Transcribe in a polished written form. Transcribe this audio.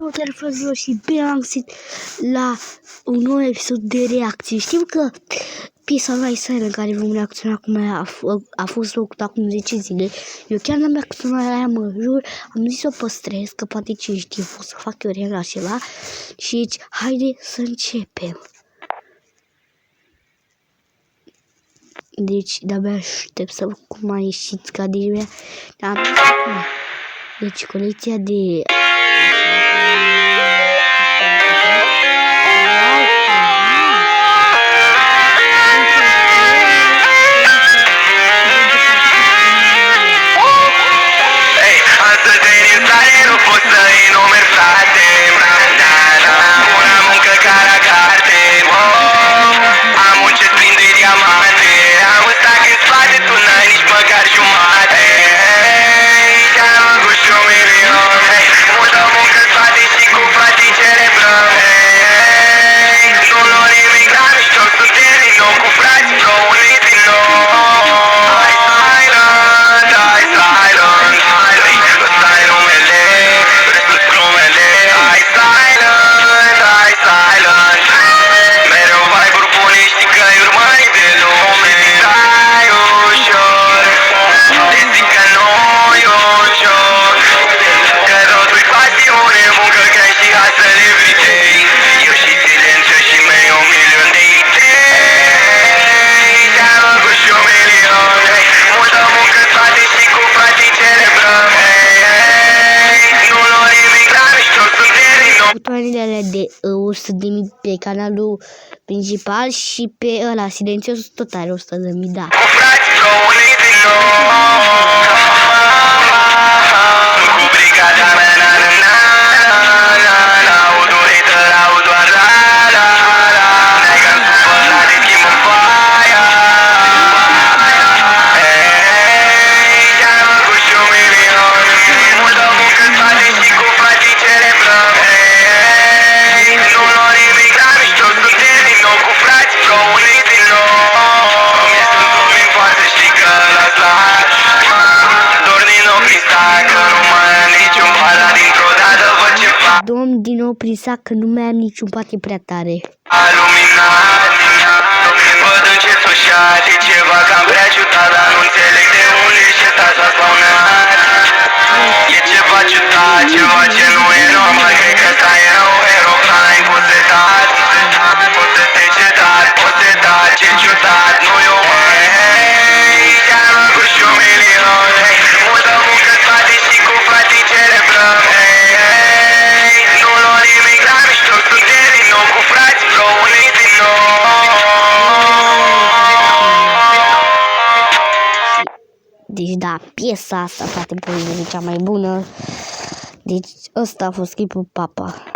Salutare fraților și bine am găsit la un nou episod de reacție. Știu că piesa lui Silent care vom reacționa acum a fost făcută acum 10 zile. Eu chiar n-am reacționat la ea, mă jur. Am zis să o păstrez, că poate ce știu, o să fac eu la ceva. Și aici, haide să începem. Deci, de-abia aștept să văd cum a ieșit caderea. Deci, colecția de... butoanele de 100.000 pe canalul principal și pe ăla silențios tot are 100.000, da. Domn din nou prin sac că nu mai am niciun pate prea tare. Aluminat, văd încet sfârșat, e ceva cam prea ciudat, dar nu înțeleg de unde și ăsta s-a spawnat. E ceva ciudat, ceva ce nu e normal, cred că ăsta e un aeroplan posedat. Posedat, ce ciudat, nu e o chiar mă cu și 1 milion. Multă muncă în spate și cu frate celebrăm. Deci da, piesa asta, frate, e cea mai bună. Deci ăsta a fost clipul, papa.